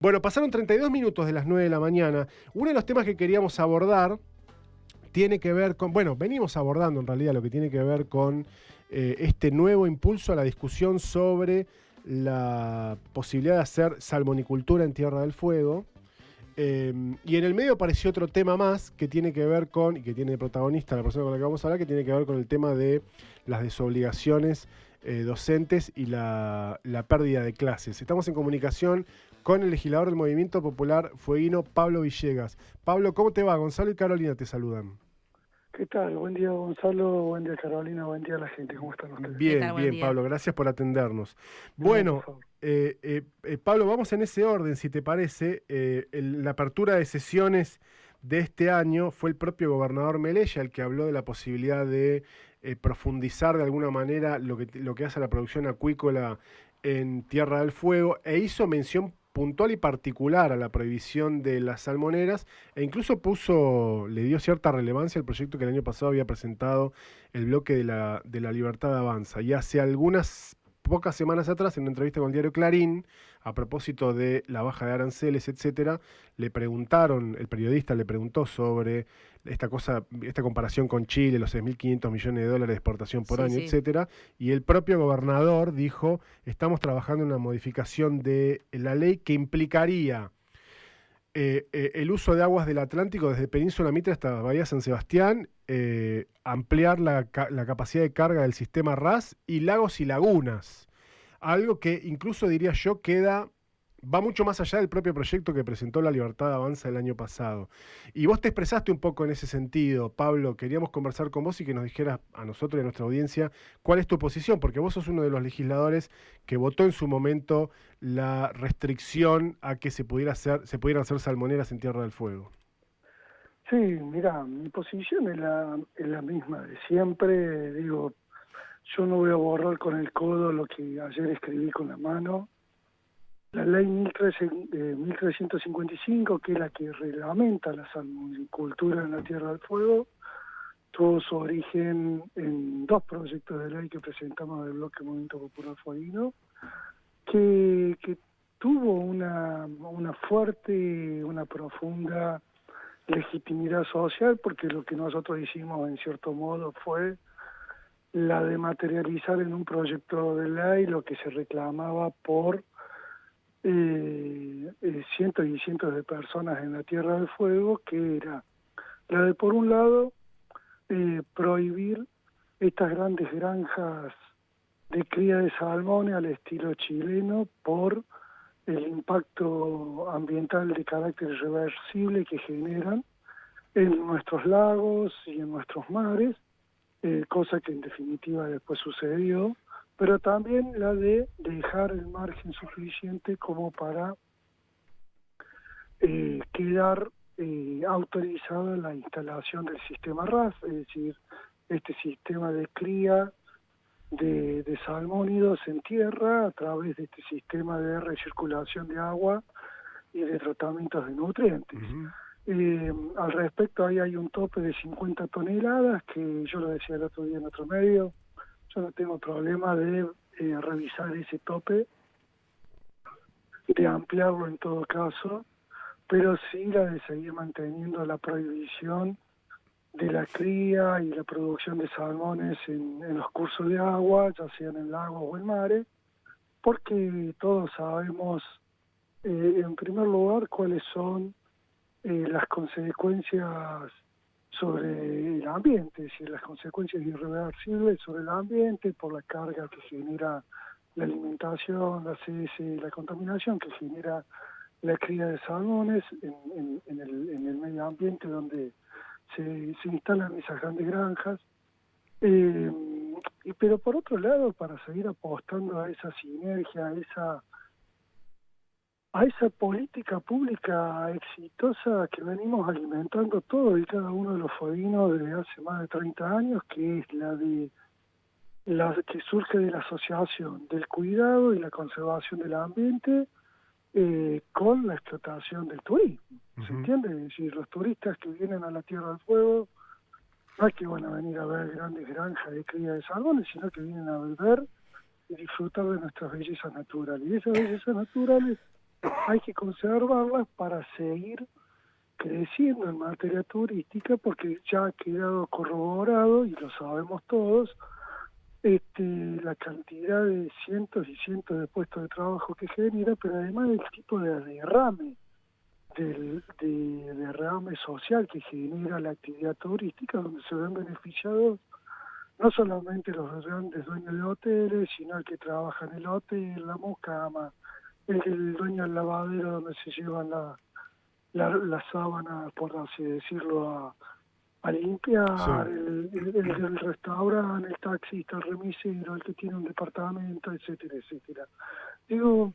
Bueno, pasaron 32 minutos de las 9 de la mañana. Uno de los temas que queríamos abordar tiene que ver con, bueno, venimos abordando en realidad lo que tiene que ver con este nuevo impulso a la discusión sobre la posibilidad de hacer salmonicultura en Tierra del Fuego. Y en el medio apareció otro tema más que tiene que ver con, y que tiene de protagonista la persona con la que vamos a hablar, que tiene que ver con el tema de las desobligaciones docentes y la pérdida de clases. Estamos en comunicación con el legislador del Movimiento Popular Fueguino, Pablo Villegas. Pablo, ¿cómo te va? Gonzalo y Carolina te saludan. ¿Qué tal? Buen día, Gonzalo. Buen día, Carolina. Buen día a la gente. ¿Cómo están ustedes? ¿Qué Bien, tal? Buen bien, día. Pablo, gracias por atendernos. No, por Bueno, favor. Pablo, vamos en ese orden, si te parece. La apertura de sesiones de este año fue el propio gobernador Melella el que habló de la posibilidad de profundizar de alguna manera lo que hace a la producción acuícola en Tierra del Fuego e hizo mención puntual y particular a la prohibición de las salmoneras e incluso le dio cierta relevancia al proyecto que el año pasado había presentado el bloque de la Libertad Avanza. Y hace algunas pocas semanas atrás, en una entrevista con el diario Clarín, a propósito de la baja de aranceles, etcétera, el periodista le preguntó sobre esta comparación con Chile, los 6.500 millones de dólares de exportación por año, Sí. etcétera, y el propio gobernador dijo, estamos trabajando en una modificación de la ley que implicaría el uso de aguas del Atlántico desde Península Mitre hasta Bahía San Sebastián, ampliar la capacidad de carga del sistema RAS y lagos y lagunas. Algo que incluso diría yo va mucho más allá del propio proyecto que presentó la Libertad Avanza el año pasado. Y vos te expresaste un poco en ese sentido, Pablo. Queríamos conversar con vos y que nos dijeras a nosotros y a nuestra audiencia cuál es tu posición, porque vos sos uno de los legisladores que votó en su momento la restricción a que se pudieran hacer salmoneras en Tierra del Fuego. Sí, mira, mi posición es la misma de siempre. Digo, yo no voy a borrar con el codo lo que ayer escribí con la mano. La ley 1355, que es la que reglamenta la salmonicultura en la Tierra del Fuego, tuvo su origen en dos proyectos de ley que presentamos del Bloque Movimiento Popular Fueguino, que tuvo una fuerte, una profunda legitimidad social, porque lo que nosotros hicimos en cierto modo fue la de materializar en un proyecto de ley lo que se reclamaba por cientos y cientos de personas en la Tierra del Fuego, que era la de, por un lado, prohibir estas grandes granjas de cría de salmones al estilo chileno por el impacto ambiental de carácter irreversible que generan en nuestros lagos y en nuestros mares, cosa que en definitiva después sucedió, pero también la de dejar el margen suficiente como para quedar autorizada la instalación del sistema RAS, es decir, este sistema de cría de salmónidos en tierra a través de este sistema de recirculación de agua y de tratamientos de nutrientes. Al respecto, ahí hay un tope de 50 toneladas, que yo lo decía el otro día en otro medio. Yo no tengo problema de revisar ese tope, de ampliarlo en todo caso, pero sí la de seguir manteniendo la prohibición de la cría y la producción de salmones en los cursos de agua, ya sean en lagos o en mares, porque todos sabemos, en primer lugar, cuáles son las consecuencias sobre el ambiente, es decir, las consecuencias irreversibles sobre el ambiente por la carga que genera la alimentación, la heces, la contaminación que genera la cría de salmones en el medio ambiente donde se instalan esas grandes granjas. Pero por otro lado, para seguir apostando a esa sinergia, a esa política pública exitosa que venimos alimentando todos y cada uno de los fueguinos desde hace más de 30 años, que es la que surge de la asociación del cuidado y la conservación del ambiente con la explotación del turismo. ¿Se entiende? Es decir, los turistas que vienen a la Tierra del Fuego no es que van a venir a ver grandes granjas de cría de salmones, sino que vienen a ver y disfrutar de nuestras bellezas naturales. Y esas bellezas naturales hay que conservarlas para seguir creciendo en materia turística, porque ya ha quedado corroborado, y lo sabemos todos, la cantidad de cientos y cientos de puestos de trabajo que genera, pero además del tipo de derrame, de derrame social que genera la actividad turística, donde se ven beneficiados no solamente los grandes dueños de hoteles, sino el que trabaja en el hotel, la mucama, el dueño del lavadero donde se llevan la sábana, por así decirlo, a Sí. limpiar, el del restaurante, el taxista, el remisero, el que tiene un departamento, etcétera, etcétera. Digo,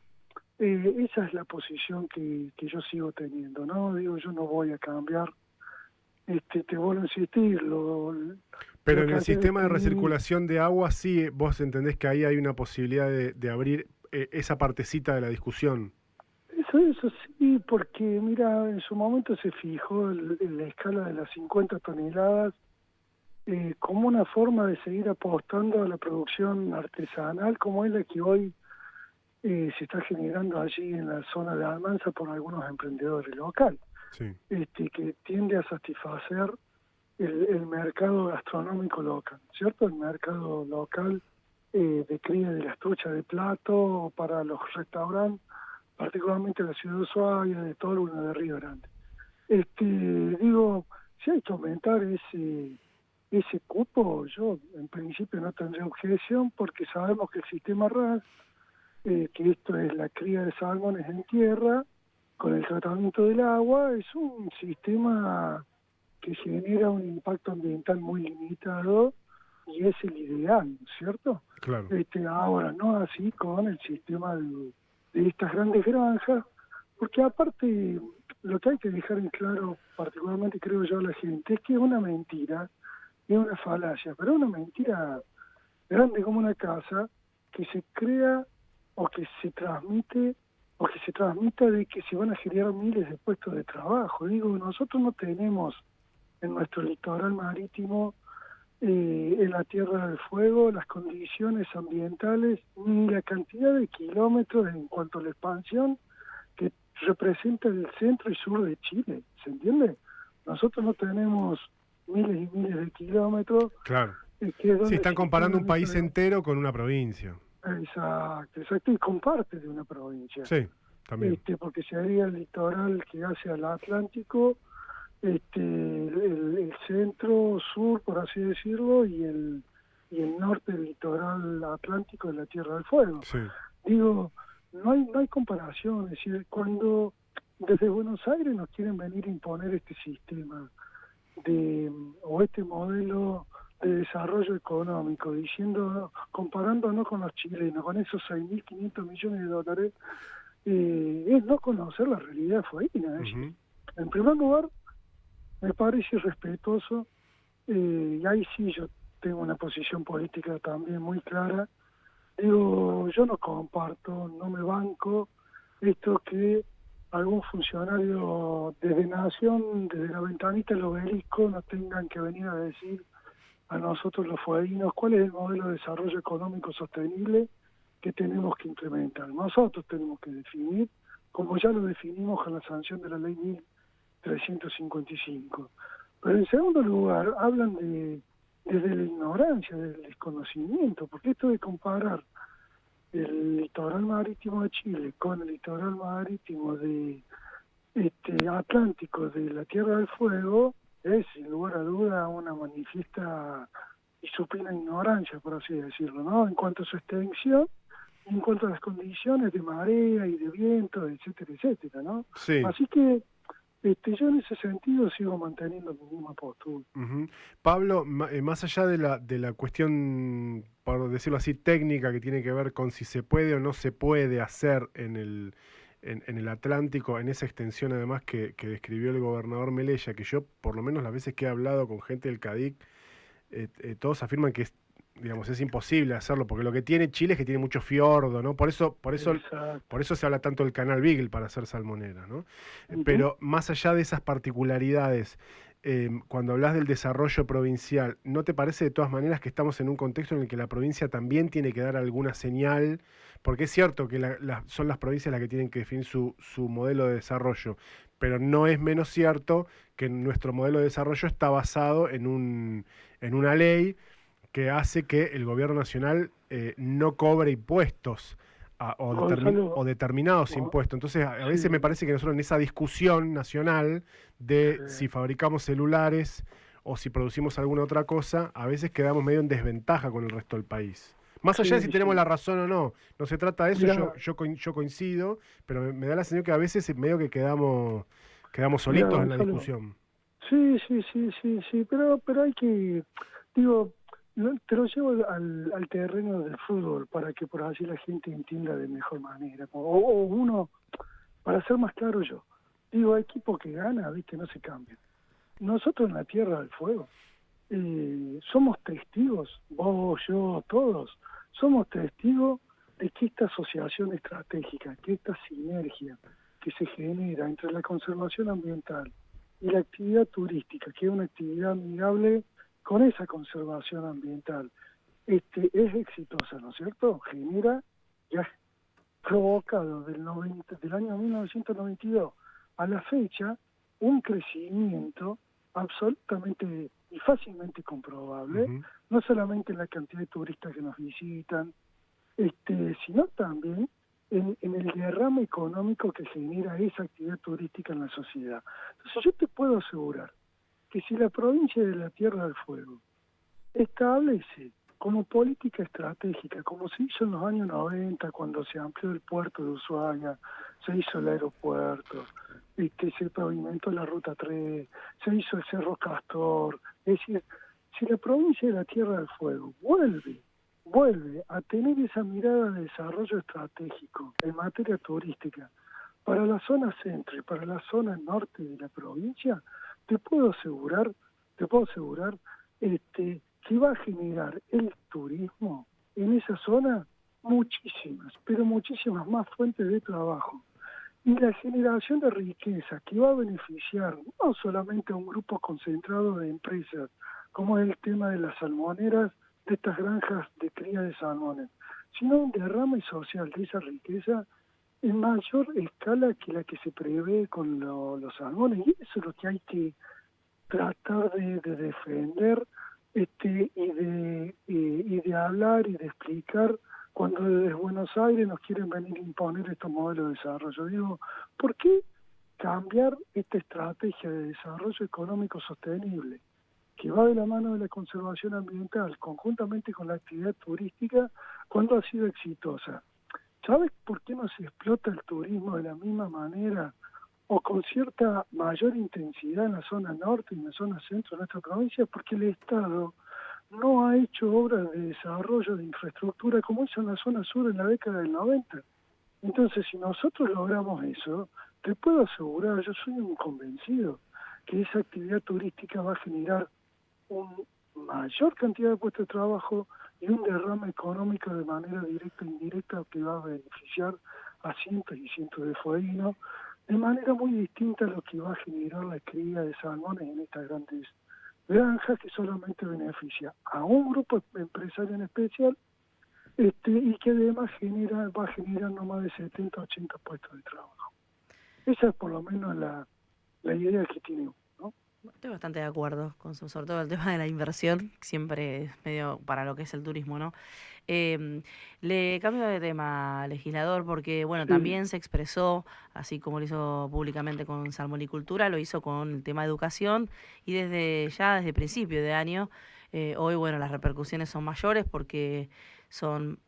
esa es la posición que yo sigo teniendo, ¿no? Digo, yo no voy a cambiar, te vuelvo a insistir, Pero lo en que el ayer sistema de escribí. recirculación de agua, sí, vos entendés que ahí hay una posibilidad de abrir esa partecita de la discusión. Eso sí, porque mira, en su momento se fijó en la escala de las 50 toneladas como una forma de seguir apostando a la producción artesanal, como es la que hoy se está generando allí en la zona de Almanza por algunos emprendedores locales, Sí, que tiende a satisfacer el mercado gastronómico local, ¿cierto? El mercado local de cría de las truchas de plato para los restaurantes, particularmente de la ciudad de Ushuaia, de todo el Uno de Río Grande. Digo, si hay que aumentar ese cupo, yo en principio no tendría objeción, porque sabemos que el sistema RAS, que esto es la cría de salmones en tierra, con el tratamiento del agua, es un sistema que genera un impacto ambiental muy limitado y es el ideal, ¿no es cierto? claro. Ahora, no así con el sistema de estas grandes granjas, porque aparte lo que hay que dejar en claro, particularmente creo yo a la gente, es que es una mentira, es una falacia, pero es una mentira grande como una casa que se crea o que se transmite o que se transmita de que se van a generar miles de puestos de trabajo. Digo, nosotros no tenemos en nuestro litoral marítimo, en la Tierra del Fuego, las condiciones ambientales ni la cantidad de kilómetros en cuanto a la expansión que representa el centro y sur de Chile, ¿se entiende? Nosotros no tenemos miles y miles de kilómetros, Claro. que es Sí, donde están se comparando un instalan país esas... entero con una provincia. Exacto, exacto, y comparte de una provincia, Sí, también. porque sería el litoral que hace al Atlántico, el centro, sur, por así decirlo, y el norte del litoral atlántico de la Tierra del Fuego. Sí. Digo, no hay comparación, es decir, cuando desde Buenos Aires nos quieren venir a imponer este sistema o este modelo de desarrollo económico, diciendo, comparándonos con los chilenos, con esos 6.500 millones de dólares, es no conocer la realidad fueguina. Es decir, Ujú. en primer lugar, me parece irrespetuoso, y ahí sí yo tengo una posición política también muy clara. Digo, yo no comparto, no me banco esto que algún funcionario desde Nación, desde la ventanita del obelisco, nos tengan que venir a decir a nosotros los fueguinos cuál es el modelo de desarrollo económico sostenible que tenemos que implementar. Nosotros tenemos que definir, como ya lo definimos con la sanción de la ley 1355. Pero en segundo lugar, hablan desde la ignorancia, del desconocimiento, porque esto de comparar el litoral marítimo de Chile con el litoral marítimo de Atlántico de la Tierra del Fuego es, sin lugar a duda, una manifiesta y supina ignorancia, por así decirlo, ¿no? En cuanto a su extensión, en cuanto a las condiciones de marea y de viento, etcétera, etcétera, ¿no? Sí. Así que yo en ese sentido sigo manteniendo mi misma postura. Ujú. Pablo, más allá de la cuestión, por decirlo así, técnica que tiene que ver con si se puede o no se puede hacer en el Atlántico, en esa extensión además que describió el gobernador Melella, que yo por lo menos las veces que he hablado con gente del CADIC, todos afirman que digamos, es imposible hacerlo, porque lo que tiene Chile es que tiene mucho fiordo, ¿no? Exacto. Por eso se habla tanto del canal Beagle para hacer salmonera, ¿no? Ujú. Pero más allá de esas particularidades, cuando hablas del desarrollo provincial, ¿no te parece de todas maneras que estamos en un contexto en el que la provincia también tiene que dar alguna señal? Porque es cierto que son las provincias las que tienen que definir su modelo de desarrollo, pero no es menos cierto que nuestro modelo de desarrollo está basado en una ley que hace que el gobierno nacional no cobre impuestos o Gonzalo, determinados Go- impuestos. Entonces, a veces me sí, parece que nosotros en esa discusión nacional de si sí, fabricamos celulares o si producimos alguna otra cosa, a veces quedamos medio en desventaja con el resto del país. Más allá de si sí, tenemos sí. la razón o no, no se trata de eso, Mira, yo coincido, pero me da la sensación que a veces medio que quedamos mira, solitos en la Gonzalo. discusión. Sí, sí, sí, sí, sí, pero hay que, digo, te lo llevo al terreno del fútbol para que por así la gente entienda de mejor manera. O uno, para ser más claro yo, digo, equipo que gana, viste, no se cambia. Nosotros en la Tierra del Fuego somos testigos, vos, yo, todos, somos testigos de que esta asociación estratégica, que esta sinergia que se genera entre la conservación ambiental y la actividad turística, que es una actividad amigable con esa conservación ambiental, es exitosa, ¿no es cierto? Genera, ya provocado del año 1992 a la fecha, un crecimiento absolutamente y fácilmente comprobable, Ujú. no solamente en la cantidad de turistas que nos visitan, sino también en el derrame económico que genera esa actividad turística en la sociedad. Entonces yo te puedo asegurar que si la provincia de la Tierra del Fuego establece como política estratégica, como se hizo en los años 90 cuando se amplió el puerto de Ushuaia, se hizo el aeropuerto, se pavimentó la Ruta 3, se hizo el Cerro Castor. Es decir, si la provincia de la Tierra del Fuego vuelve a tener esa mirada de desarrollo estratégico en materia turística para la zona centro y para la zona norte de la provincia, te puedo asegurar, te puedo asegurar, que va a generar el turismo en esa zona muchísimas, pero muchísimas más fuentes de trabajo. Y la generación de riqueza que va a beneficiar no solamente a un grupo concentrado de empresas, como es el tema de las salmoneras, de estas granjas de cría de salmones, sino un derrame social de esa riqueza en mayor escala que la que se prevé con los salmones. Y eso es lo que hay que tratar de defender, y de hablar y de explicar cuando desde Buenos Aires nos quieren venir a imponer estos modelos de desarrollo. Digo, ¿por qué cambiar esta estrategia de desarrollo económico sostenible que va de la mano de la conservación ambiental conjuntamente con la actividad turística cuando ha sido exitosa? ¿Sabes por qué no se explota el turismo de la misma manera o con cierta mayor intensidad en la zona norte y en la zona centro de nuestra provincia? Porque el Estado no ha hecho obras de desarrollo de infraestructura como hizo en la zona sur en la década del 90. Entonces, si nosotros logramos eso, te puedo asegurar, yo soy un convencido, que esa actividad turística va a generar una mayor cantidad de puestos de trabajo y un derrame económico de manera directa e indirecta que va a beneficiar a cientos y cientos de fueguinos, de manera muy distinta a lo que va a generar la cría de salmones en estas grandes granjas, que solamente beneficia a un grupo empresario en especial, y que además va a generar no más de 70 80 puestos de trabajo. Esa es por lo menos la idea que tiene uno, ¿no? Estoy bastante de acuerdo con sobre todo el tema de la inversión, siempre es medio para lo que es el turismo, ¿no? Em, Le cambio de tema, legislador, porque bueno, Sí, también se expresó, así como lo hizo públicamente con Salmonicultura, lo hizo con el tema de educación y desde principio de año, hoy bueno, las repercusiones son mayores porque son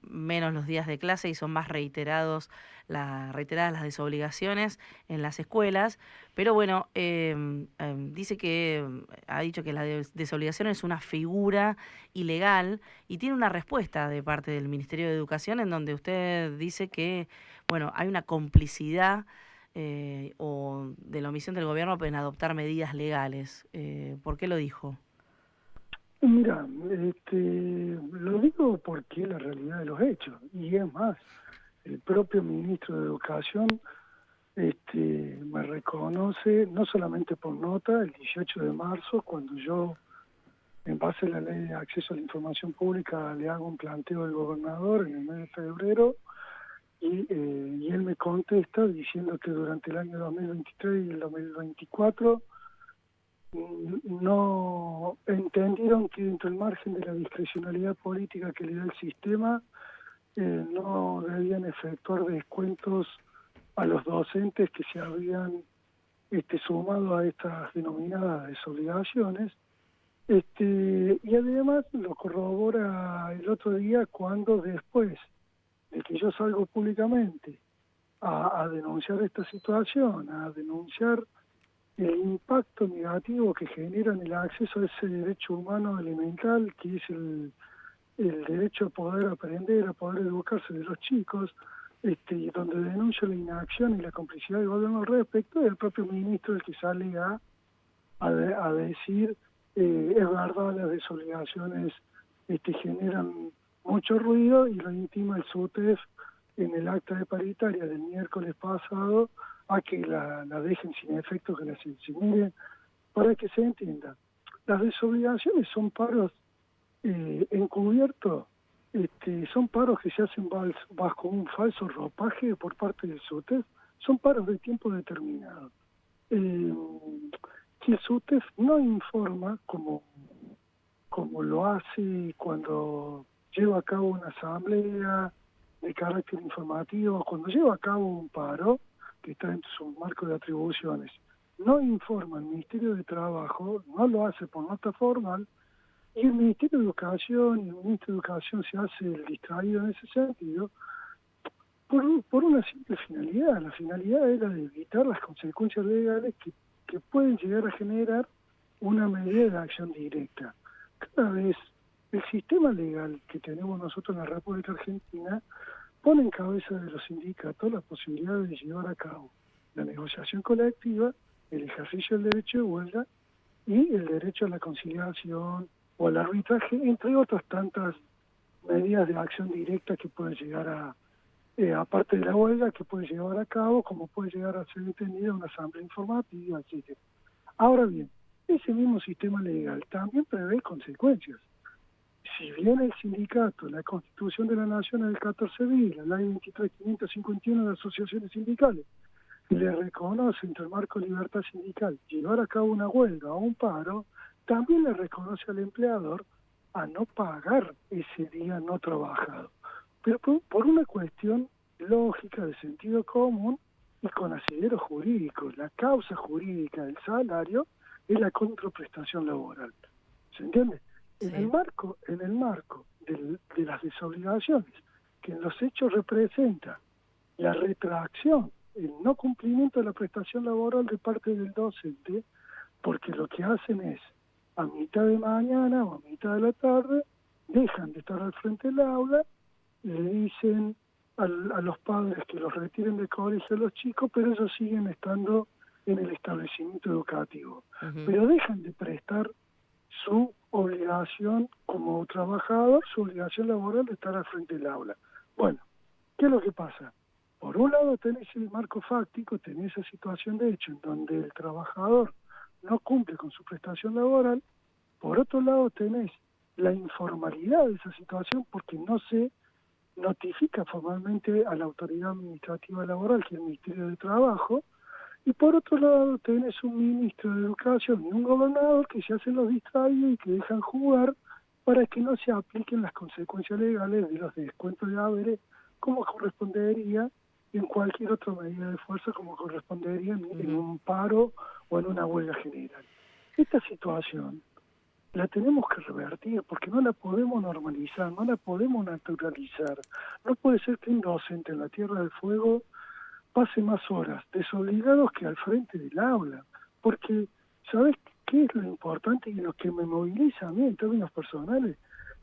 menos los días de clase y son más reiteradas las desobligaciones en las escuelas, pero bueno, dice que ha dicho que la desobligación es una figura ilegal y tiene una respuesta de parte del Ministerio de Educación en donde usted dice que, bueno, hay una complicidad o de la omisión del gobierno en adoptar medidas legales. ¿Por qué lo dijo? Mira, lo digo porque es la realidad de los hechos, y es más, el propio ministro de Educación me reconoce, no solamente por nota, el 18 de marzo, cuando yo, en base a la ley de acceso a la información pública, le hago un planteo al gobernador en el mes de febrero, y él me contesta diciendo que durante el año 2023 y el 2024 no entendieron que dentro del margen de la discrecionalidad política que le da el sistema, no debían efectuar descuentos a los docentes que se habían sumado a estas denominadas desobligaciones. Y además lo corrobora el otro día cuando, después de que yo salgo públicamente a denunciar esta situación, a denunciar el impacto negativo que genera en el acceso a ese derecho humano elemental, que es el derecho a poder aprender, a poder educarse de los chicos, y donde denuncio la inacción y la complicidad del gobierno al respecto, es el propio ministro el que sale a decir, es verdad, las desobligaciones generan mucho ruido, y lo intima el SUTEF en el acta de paritaria del miércoles pasado, a que la dejen sin efecto, que la censure. Para que se entienda, las desobligaciones son paros encubiertos, son paros que se hacen bajo un falso ropaje por parte del SUTEF, son paros de tiempo determinado. Si el SUTEF no informa, como lo hace cuando lleva a cabo una asamblea de carácter informativo, cuando lleva a cabo un paro, que está en su marco de atribuciones, no informa al Ministerio de Trabajo, no lo hace por nota formal, y el Ministerio de Educación y el Ministro de Educación se hace el distraído en ese sentido, por una simple finalidad. La finalidad era de evitar las consecuencias legales que pueden llegar a generar una medida de acción directa. Cada vez el sistema legal que tenemos nosotros en la República Argentina pone en cabeza de los sindicatos la posibilidad de llevar a cabo la negociación colectiva, el ejercicio del derecho de huelga y el derecho a la conciliación o al arbitraje, entre otras tantas medidas de acción directa que pueden llegar aparte de la huelga, que puede llevar a cabo, como puede llegar a ser entendida una asamblea informativa, etc. Ahora bien, ese mismo sistema legal también prevé consecuencias. Si bien el sindicato, la Constitución de la Nación del 14 bis, la Ley 23.551 de asociaciones sindicales, le reconoce, entre el marco de libertad sindical, llevar a cabo una huelga o un paro, también le reconoce al empleador a no pagar ese día no trabajado. Pero por una cuestión lógica, de sentido común y con asidero jurídico. La causa jurídica del salario es la contraprestación laboral. ¿Se entiende? Sí. En el marco de las desobligaciones, que en los hechos representa la retracción, el no cumplimiento de la prestación laboral de parte del docente, porque lo que hacen es, a mitad de mañana o a mitad de la tarde, dejan de estar al frente del aula, le dicen a los padres que los retiren del colegio a los chicos, pero ellos siguen estando en el establecimiento educativo. Pero dejan de prestar su obligación como trabajador, su obligación laboral de estar al frente del aula. Bueno, ¿qué es lo que pasa? Por un lado tenés el marco fáctico, tenés esa situación de hecho en donde el trabajador no cumple con su prestación laboral. Por otro lado tenés la informalidad de esa situación porque no se notifica formalmente a la autoridad administrativa laboral, que es el Ministerio de Trabajo. Y por otro lado tenés un ministro de Educación y un gobernador que se hacen los distraídos y que dejan jugar para que no se apliquen las consecuencias legales de los descuentos de haberes como correspondería en cualquier otra medida de fuerza, como correspondería en un paro o en una huelga general. Esta situación la tenemos que revertir porque no la podemos normalizar, no la podemos naturalizar. No puede ser que un docente en la Tierra del Fuego pase más horas desobligados que al frente del aula, porque ¿sabes qué es lo importante y lo que me moviliza a mí en términos personales?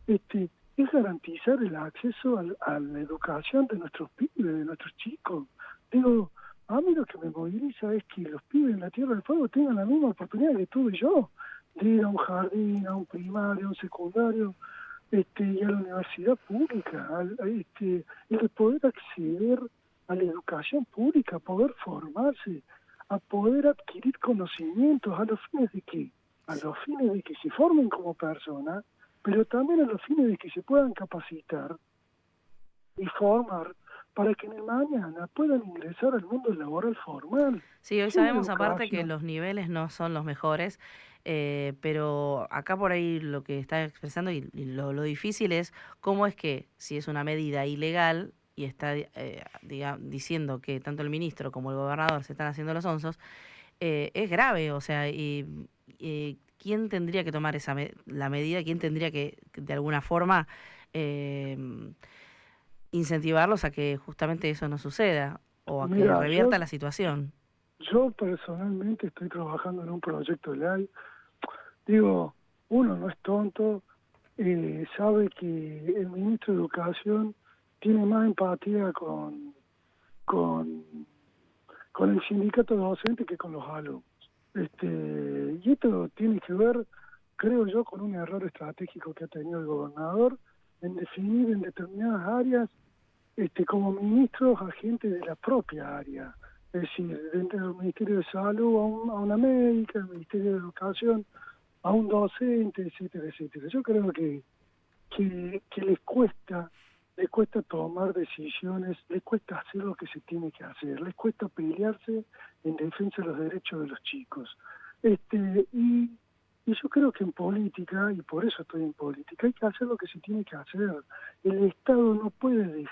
Es garantizar el acceso a la educación de nuestros pibes, de nuestros chicos. Digo, a mí lo que me moviliza es que los pibes en la Tierra del Fuego tengan la misma oportunidad que tuve yo, de ir a un jardín, a un primario, a un secundario, y a la universidad pública, el de poder acceder a la educación pública, a poder formarse, a poder adquirir conocimientos, ¿a los fines de qué? A los fines de que se formen como personas, pero también a los fines de que se puedan capacitar y formar para que en el mañana puedan ingresar al mundo laboral formal. Sí, hoy Sin sabemos aparte que educación. los niveles no son los mejores, pero acá por ahí lo que está expresando y lo difícil es cómo es que si es una medida ilegal y está diciendo que tanto el ministro como el gobernador se están haciendo los onzos, es grave, o sea, y ¿quién tendría que tomar la medida? ¿Quién tendría que de alguna forma eh, incentivarlos a que justamente eso no suceda o a que Mira, revierta la situación? yo personalmente estoy trabajando en un proyecto de ley. Digo, uno no es tonto, sabe que el ministro de Educación tiene más empatía con, con el sindicato docente que con los alumnos. Y esto tiene que ver, creo yo, con un error estratégico que ha tenido el gobernador en definir en determinadas áreas como ministros agentes de la propia área. Es decir, dentro del Ministerio de Salud a una médica, el Ministerio de Educación a un docente, etcétera, etcétera. Yo creo que les cuesta tomar decisiones, les cuesta hacer lo que se tiene que hacer, les cuesta pelearse en defensa de los derechos de los chicos. Y yo creo que en política, y por eso estoy en política, hay que hacer lo que se tiene que hacer. El Estado no puede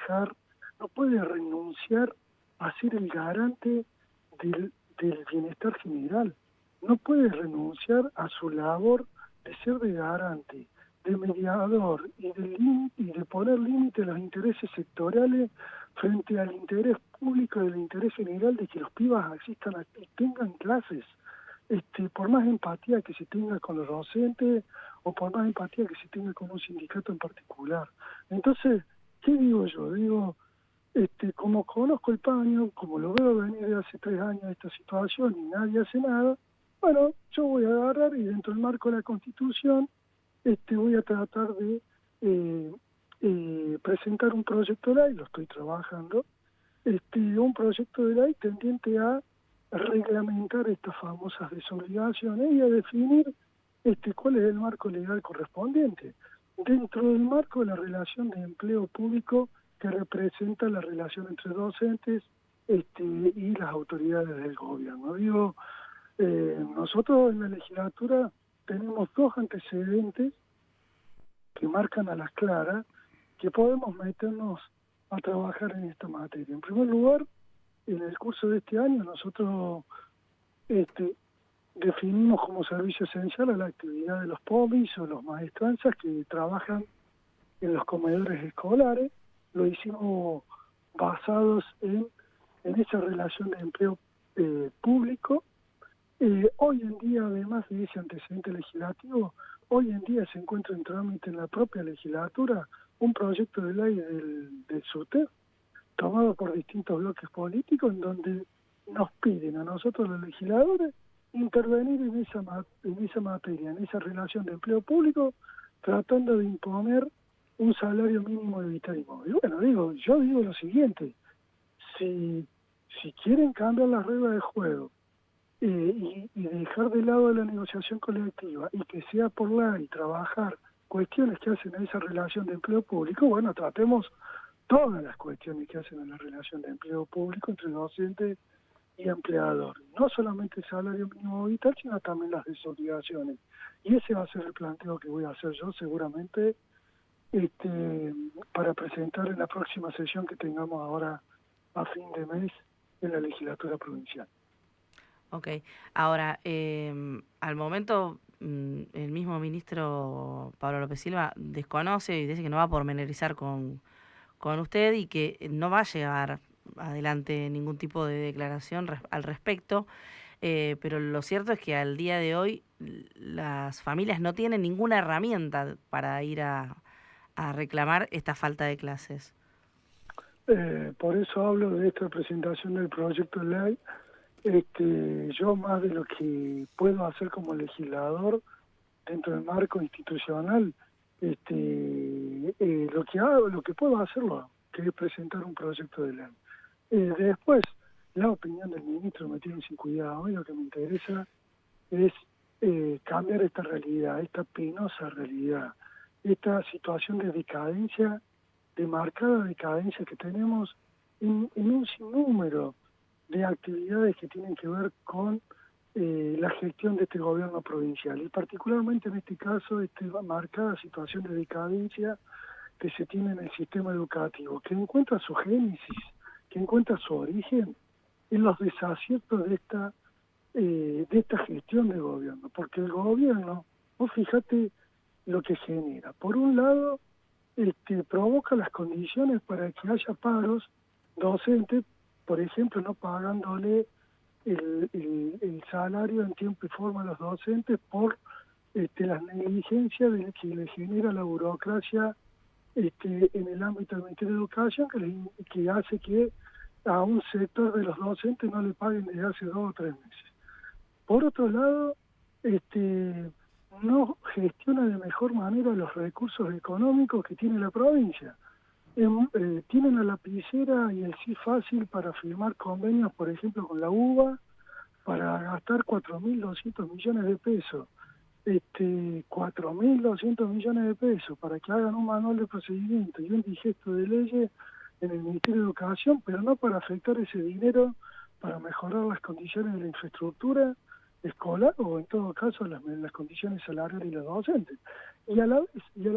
no puede renunciar a ser el garante del bienestar general. No puede renunciar a su labor de ser de garante, de mediador y de poner límite a los intereses sectoriales frente al interés público y el interés general de que los pibas asistan y tengan clases. Por más empatía que se tenga con los docentes o por más empatía que se tenga con un sindicato en particular. Entonces, ¿qué digo yo? Digo, como conozco el paño, como lo veo venir de hace 3 años esta situación y nadie hace nada, bueno, yo voy a agarrar y dentro del marco de la Constitución voy a tratar de presentar un proyecto de ley, lo estoy trabajando, un proyecto de ley tendiente a reglamentar estas famosas desobligaciones y a definir cuál es el marco legal correspondiente, dentro del marco de la relación de empleo público que representa la relación entre docentes y las autoridades del gobierno. Digo, nosotros en la legislatura tenemos 2 antecedentes que marcan a las claras que podemos meternos a trabajar en esta materia. En primer lugar, en el curso de este año nosotros definimos como servicio esencial a la actividad de los POMIS o los maestranzas que trabajan en los comedores escolares. Lo hicimos basados en esa relación de empleo público. Hoy en día, además de ese antecedente legislativo, hoy en día se encuentra en trámite en la propia legislatura un proyecto de ley del SUTEP, tomado por distintos bloques políticos, en donde nos piden a nosotros los legisladores intervenir en esa materia, en esa relación de empleo público, tratando de imponer un salario mínimo de vital y móvil. Bueno, yo digo lo siguiente, si quieren cambiar las reglas de juego y dejar de lado la negociación colectiva y que sea por ley trabajar cuestiones que hacen a esa relación de empleo público, bueno, tratemos todas las cuestiones que hacen a la relación de empleo público entre docente y empleador. No solamente el salario mínimo vital, sino también las desobligaciones. Y ese va a ser el planteo que voy a hacer yo seguramente para presentar en la próxima sesión que tengamos ahora a fin de mes en la legislatura provincial. Ok, ahora, al momento el mismo ministro Pablo López Silva desconoce y dice que no va a pormenorizar con usted y que no va a llevar adelante ningún tipo de declaración al respecto, pero lo cierto es que al día de hoy las familias no tienen ninguna herramienta para ir a reclamar esta falta de clases. Por eso hablo de esta presentación del proyecto de ley. Yo más de lo que puedo hacer como legislador dentro del marco institucional, lo que puedo hacerlo, que es presentar un proyecto de ley. Después, la opinión del ministro me tiene sin cuidado. Y lo que me interesa es cambiar esta realidad, esta penosa realidad, esta situación de decadencia, de marcada decadencia que tenemos en un sinnúmero de actividades que tienen que ver con la gestión de este gobierno provincial, y particularmente en este caso esta marcada situación de decadencia que se tiene en el sistema educativo, que encuentra su génesis, que encuentra su origen en los desaciertos de esta gestión de gobierno, porque el gobierno, vos fíjate lo que genera. Por un lado, provoca las condiciones para que haya paros docentes, por ejemplo, no pagándole el salario en tiempo y forma a los docentes por las negligencias que le genera la burocracia en el ámbito del Ministerio de Educación, que hace que a un sector de los docentes no le paguen desde hace 2 o 3 meses. Por otro lado, no gestiona de mejor manera los recursos económicos que tiene la provincia. Tienen la lapicera y el sí fácil para firmar convenios, por ejemplo, con la UBA, para gastar 4.200 millones de pesos. 4.200 millones de pesos para que hagan un manual de procedimiento y un digesto de leyes en el Ministerio de Educación, pero no para afectar ese dinero para mejorar las condiciones de la infraestructura escolar o en todo caso las condiciones salariales de los docentes. Y a la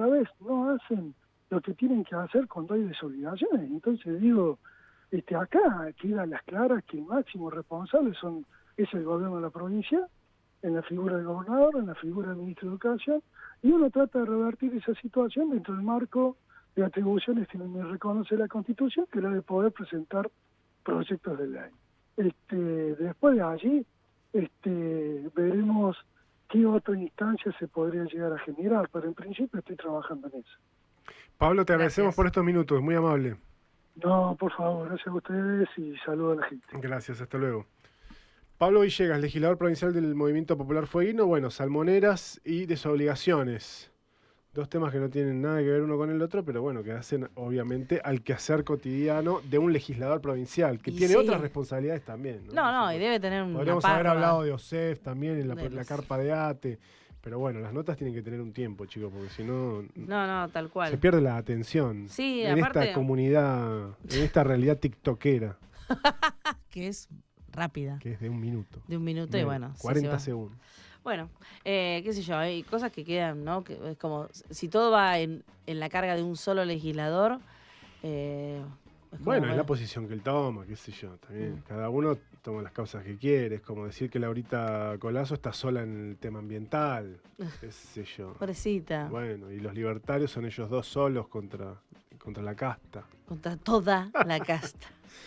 vez no hacen lo que tienen que hacer cuando hay desobligaciones. Entonces digo, acá quedan las claras que el máximo responsable es el gobierno de la provincia, en la figura del gobernador, en la figura del ministro de Educación, y uno trata de revertir esa situación dentro del marco de atribuciones que me reconoce la Constitución, que es la de poder presentar proyectos de ley. Después de allí, veremos qué otra instancia se podría llegar a generar, pero en principio estoy trabajando en eso. Pablo, te agradecemos por estos minutos, muy amable. No, por favor, gracias a ustedes y saludo a la gente. Gracias, hasta luego. Pablo Villegas, legislador provincial del Movimiento Popular Fueguino. Bueno, salmoneras y desobligaciones. 2 temas que no tienen nada que ver uno con el otro, pero bueno, que hacen obviamente al quehacer cotidiano de un legislador provincial, que tiene otras responsabilidades también. No, y debe tener una Podríamos haber hablado de OSEF también en la los... carpa de ATE, pero bueno, las notas tienen que tener un tiempo, chicos, porque si no... No, tal cual. Se pierde la atención en aparte... esta comunidad, en esta realidad tiktokera. Que es rápida. Que es de 1 minuto. De 1 minuto y bueno. 40 segundos. Bueno, qué sé yo, hay cosas que quedan, ¿no? Que es como, si todo va en la carga de un solo legislador... Bueno, es la posición que él toma, qué sé yo, también. Cada uno toma las causas que quiere. Es como decir que Laurita Colazo está sola en el tema ambiental, qué sé yo. Pobrecita. Bueno, y los libertarios son ellos 2 solos contra la casta. Contra toda la casta.